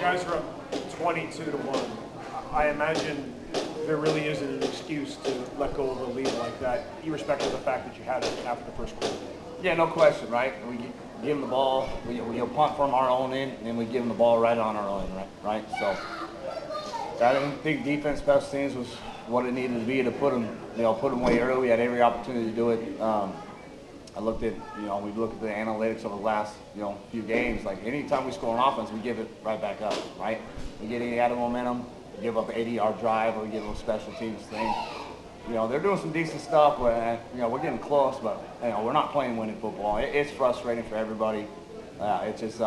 guys are up 22 to 1. I imagine there really isn't an excuse to let go of a lead like that, irrespective of the fact that you had it after the first quarter. Yeah, no question, right? We give them the ball, we punt from our own end, and we give them the ball right on our own end, right? So I didn't think defense, special teams was what it needed to be to put them away early. We had every opportunity to do it. I looked at, we've looked at the analytics over the last, few games. Like anytime we score on offense, we give it right back up, right? We get any out of momentum, we give up an 80-yard drive, or we give them a special teams thing. They're doing some decent stuff, but, we're getting close, but, we're not playing winning football. It's frustrating for everybody. It's just,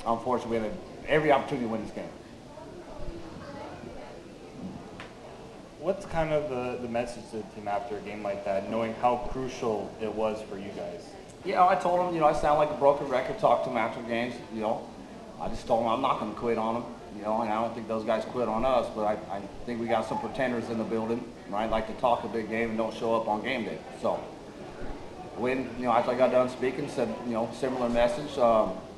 unfortunately, we had every opportunity to win this game. What's kind of the message to the team after a game like that, knowing how crucial it was for you guys? Yeah, I told them, I sound like a broken record, talked to them after games, I just told them I'm not going to quit on them, and I don't think those guys quit on us, but I think we got some pretenders in the building, right, like to talk a big game and don't show up on game day. So when, after I got done speaking, said, similar message,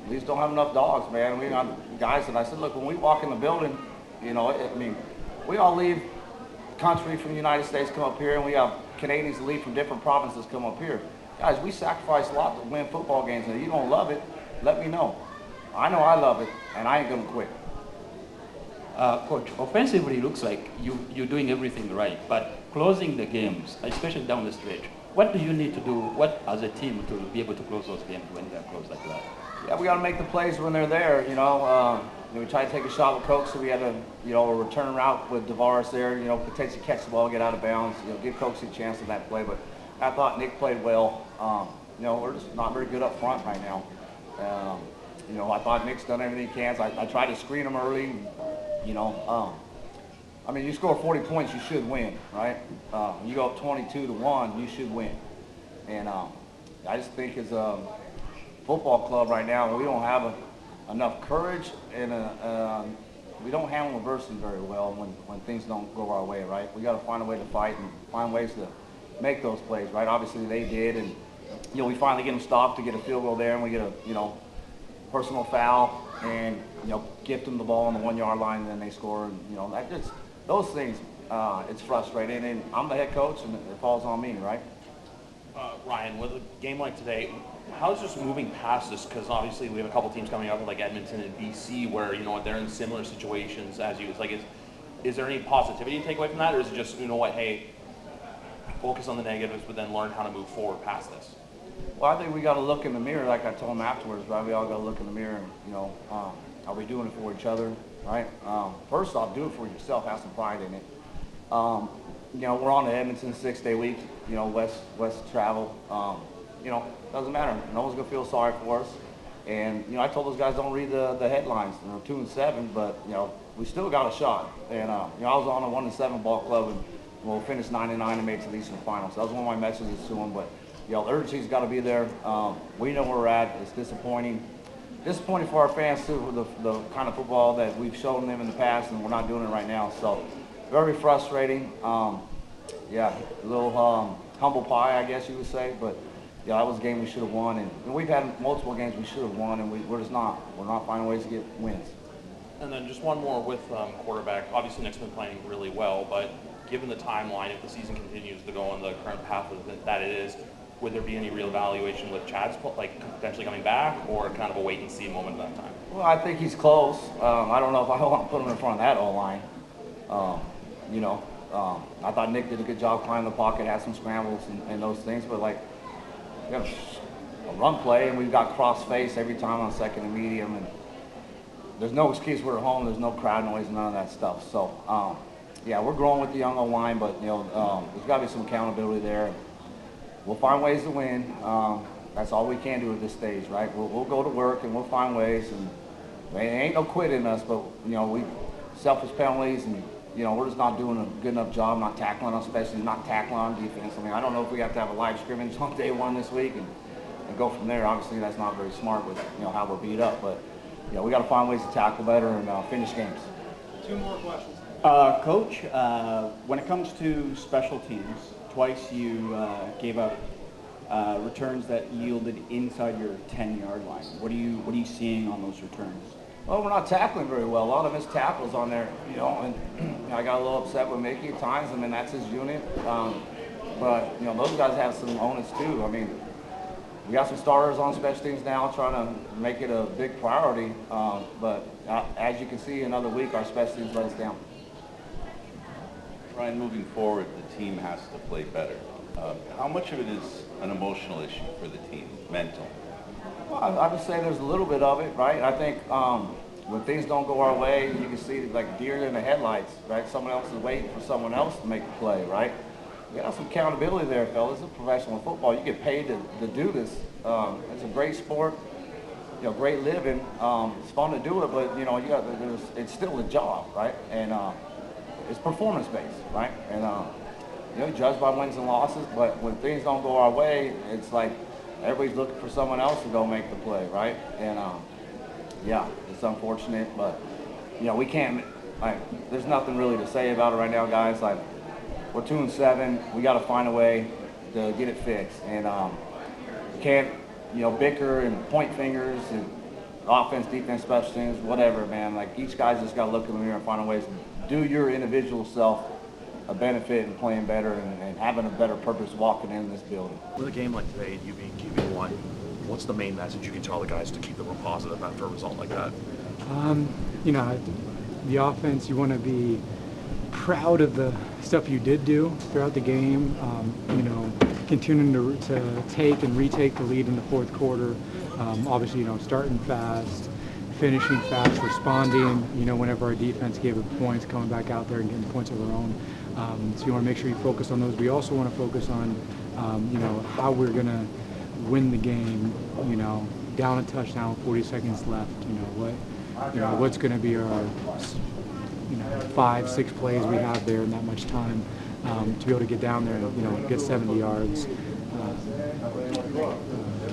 we just don't have enough dogs, man. We got guys, and I said, look, when we walk in the building, we all leave country from the United States come up here, and we have Canadians that leave from different provinces come up here. Guys, we sacrifice a lot to win football games, and if you don't love it, let me know. I know I love it, and I ain't going to quit. Coach, offensively it looks like you're doing everything right, but closing the games, especially down the stretch, what do you need to do, as a team, to be able to close those games when they're close like that? Yeah, we got to make the plays when they're there, we tried to take a shot with Coke, so we had a return route with DeVaris there, potentially catch the ball, get out of bounds, give Coke a chance in that play. But I thought Nick played well. We're just not very good up front right now. I thought Nick's done everything he can. So I tried to screen him early. You score 40 points, you should win, right? You go up 22 to 1, you should win. And I just think as a football club right now, we don't have enough courage, and we don't handle adversity very well when things don't go our way, right? We got to find a way to fight and find ways to make those plays, right? Obviously they did, and we finally get them stopped to get a field goal there, and we get a personal foul, and gift them the ball on the 1 yard line, and then they score, and that just those things. It's frustrating, and I'm the head coach, and it falls on me, right? Ryan, with a game like today, how's just moving past this? Because obviously we have a couple teams coming up like Edmonton and BC where they're in similar situations as you. It's like, is there any positivity to take away from that, or is it just hey, focus on the negatives, but then learn how to move forward past this? Well, I think we got to look in the mirror, like I told them afterwards, right? We all got to look in the mirror, and are we doing it for each other, right? First off, do it for yourself. Have some pride in it. We're on the Edmonton 6-day week. West travel. Doesn't matter. No one's gonna feel sorry for us. And I told those guys don't read the headlines. 2-7, but we still got a shot. And I was on a 1-7 ball club, and we'll finish 9-9 and make it to the Eastern Finals. So that was one of my messages to them. But the urgency's got to be there. We know where we're at. It's disappointing. Disappointing for our fans too, for the kind of football that we've shown them in the past, and we're not doing it right now. So very frustrating. A little humble pie, I guess you would say, but that was a game we should have won, and we've had multiple games we should have won, and we're just not. We're not finding ways to get wins. And then just one more with quarterback. Obviously, Nick's been playing really well, but given the timeline, if the season continues to go on the current path that it is, would there be any real evaluation with Chad's potentially coming back, or kind of a wait and see moment at that time? Well, I think he's close. I don't know if I want to put him in front of that O-line. I thought Nick did a good job climbing the pocket, had some scrambles and those things, but we have a run play, and we've got cross face every time on second and medium, and there's no excuse we're at home. There's no crowd noise, none of that stuff. So, we're growing with the young O-line, but there's got to be some accountability there. We'll find ways to win. That's all we can do at this stage, right? We'll go to work and we'll find ways, and there ain't no quit in us, but we selfish penalties, and we're just not doing a good enough job, not tackling, especially not tackling on defense. I don't know if we have to have a live scrimmage on day one this week and go from there. Obviously, that's not very smart with how we're beat up, but we got to find ways to tackle better and finish games. Two more questions. Coach, when it comes to special teams, twice you gave up returns that yielded inside your 10-yard line. What are you seeing on those returns? Well, we're not tackling very well. A lot of missed tackles on there, you know, and I got a little upset with Mickey at times. I mean, that's his unit. But, you know, those guys have some onus too. I mean, we got some starters on special teams now trying to make it a big priority. But as you can see, another week, our special teams let us down. Ryan, moving forward, the team has to play better. How much of it is an emotional issue for the team, mental? Well, I would say there's a little bit of it, right? I think when things don't go our way, you can see like deer in the headlights, right? Someone else is waiting for someone else to make the play, right? You got some accountability there, fellas. It's professional football. You get paid to do this. It's a great sport, you know, great living. It's fun to do it, but you know, it's still a job, right? And it's performance-based, right? And you know, judged by wins and losses. But when things don't go our way, it's like everybody's looking for someone else to go make the play, right? And yeah, it's unfortunate, but you know, we can't. Like, there's nothing really to say about it right now, guys. Like, we're 2-7. We got to find a way to get it fixed, and we can't, you know, bicker and point fingers and offense, defense, special teams, whatever, man. Like, each guy's just got to look in the mirror and find a way to do your individual self a benefit in playing better and having a better purpose walking in this building. With a game like today, you being QB1, what's the main message you can tell the guys to keep them positive after a result like that? You know, the offense, you want to be proud of the stuff you did do throughout the game. You know, continuing to take and retake the lead in the fourth quarter. Obviously, you know, starting fast, finishing fast, responding, you know, whenever our defense gave up points, coming back out there and getting points of our own. So you want to make sure you focus on those. We also want to focus on, you know, how we're going to win the game, you know, down a touchdown, 40 seconds left, what's going to be our, you know, 5-6 plays we have there in that much time to be able to get down there and, you know, get 70 yards.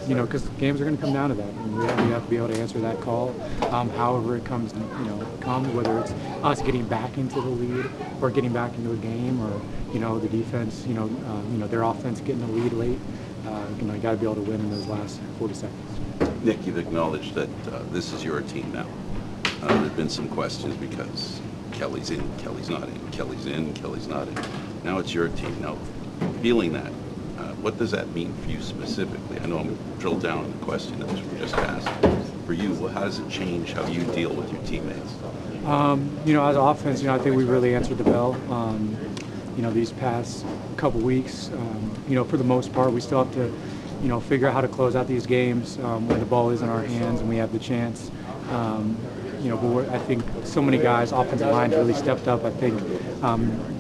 You know, because games are going to come down to that, and we have to be able to answer that call, however it comes, whether it's us getting back into the lead or getting back into a game, or you know, the defense, their offense getting the lead late. You know, you got to be able to win in those last 40 seconds. Nick, you've acknowledged that this is your team now. There have been some questions because Kelly's in, Kelly's not in, Kelly's in, Kelly's not in. Now it's your team. Now, feeling that, what does that mean for you specifically? I know I'm drilled down in the question that was just asked. For you, how does it change how you deal with your teammates? You know, as offense, you know, I think we really answered the bell. You know, these past couple weeks, you know, for the most part, we still have to, you know, figure out how to close out these games when the ball is in our hands and we have the chance. You know, but I think so many guys, offensive lines really stepped up. I think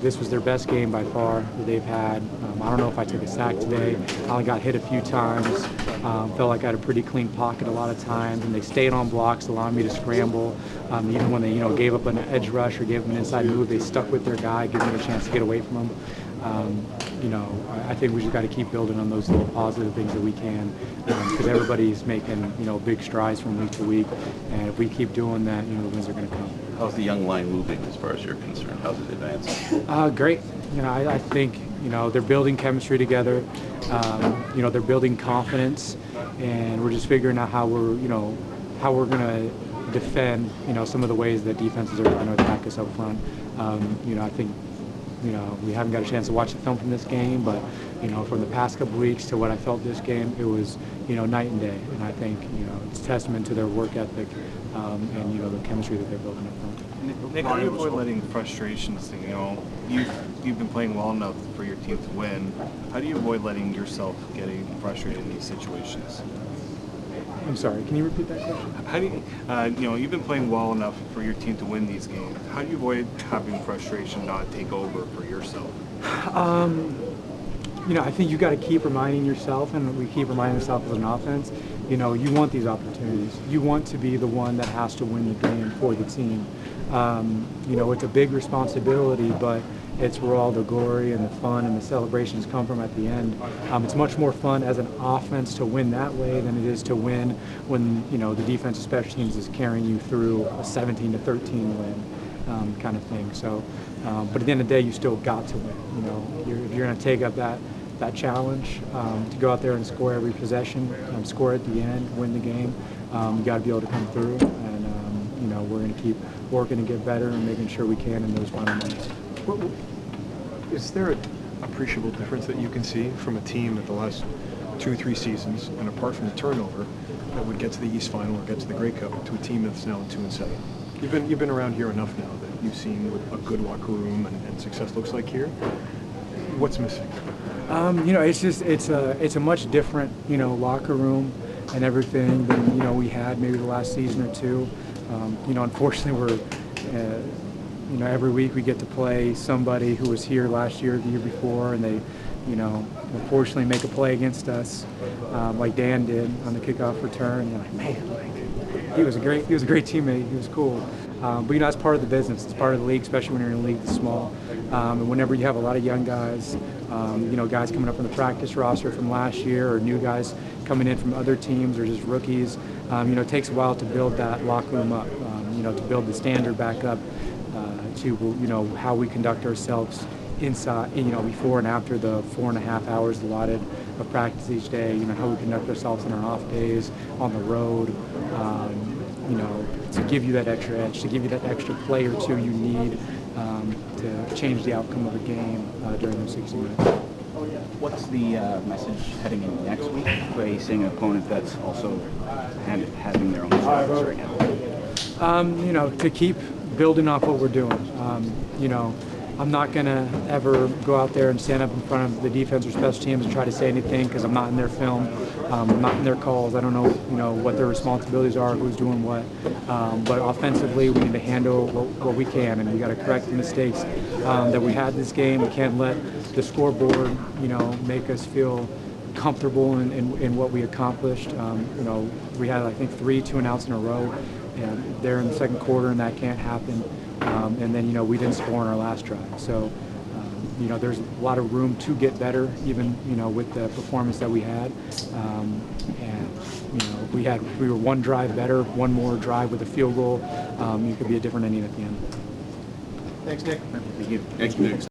this was their best game by far that they've had. I don't know if I took a sack today. I only got hit a few times. Felt like I had a pretty clean pocket a lot of times, and they stayed on blocks, allowing me to scramble. Even when they, you know, gave up an edge rush or gave them an inside move, they stuck with their guy, giving me a chance to get away from them. You know, I think we just got to keep building on those little positive things that we can, because everybody's making, you know, big strides from week to week, and if we keep doing that, you know, the wins are going to come. How's the young line moving as far as you're concerned? How's it advancing? Great. You know, I think, you know, they're building chemistry together. You know, they're building confidence, and we're just figuring out how we're going to defend, you know, some of the ways that defenses are trying to attack us up front. You know, I think, you know, we haven't got a chance to watch the film from this game, but, you know, from the past couple weeks to what I felt this game, it was, you know, night and day. And I think, you know, it's testament to their work ethic and, you know, the chemistry that they're building up front. Nick, how do you avoid letting frustrations, you know, you've been playing well enough for your team to win. How do you avoid letting yourself getting frustrated in these situations? I'm sorry, can you repeat that question? How do you, you know, you've been playing well enough for your team to win these games. How do you avoid having frustration not take over for yourself? You know, I think you got to keep reminding yourself, and we keep reminding ourselves as an offense, you know, you want these opportunities. You want to be the one that has to win the game for the team. You know, it's a big responsibility, but it's where all the glory and the fun and the celebrations come from at the end. It's much more fun as an offense to win that way than it is to win when, you know, the defensive special teams is carrying you through a 17-13 win kind of thing. So, but at the end of the day, you still got to win. You know, if you're going to take up that challenge to go out there and score every possession, score at the end, win the game, you got to be able to come through. And we're going to keep working to get better and making sure we can in those final minutes. Is there an appreciable difference that you can see from a team that the last 2 or 3 seasons, and apart from the turnover, that would get to the East Final or get to the Grey Cup, to a team that's now 2-7? You've been around here enough now that you've seen what a good locker room and success looks like here. What's missing? It's a much different, locker room and everything than, we had maybe the last season or two. Unfortunately, we're, every week we get to play somebody who was here last year, the year before, and they, unfortunately make a play against us, like Dan did on the kickoff return. And you're like, man, he was a great teammate. He was cool. But that's part of the business. It's part of the league, especially when you're in a league that's small. And whenever you have a lot of young guys, guys coming up on the practice roster from last year, or new guys coming in from other teams, or just rookies, it takes a while to build that locker room up. To build the standard back up to how we conduct ourselves inside, before and after the 4.5 hours allotted of practice each day. How we conduct ourselves on our off days, on the road. To give you that extra edge, to give you that extra play or two you need to change the outcome of a game during those 60 minutes. What's the message heading into next week, facing an opponent that's also having their own struggles right now? To keep building off what we're doing. I'm not going to ever go out there and stand up in front of the defense or special teams and try to say anything, because I'm not in their film. I'm not in their calls. I don't know, what their responsibilities are, who's doing what. But offensively, we need to handle what we can, and we got to correct the mistakes that we had this game. We can't let the scoreboard, make us feel comfortable in what we accomplished. We had, I think, 3 2-and-outs in a row, and there in the second quarter, and that can't happen. And then, we didn't score on our last drive. So, there's a lot of room to get better, even, with the performance that we had. We were 1 drive better, 1 more drive with a field goal. It could be a different ending at the end. Thanks, Nick. Thank you, Nick.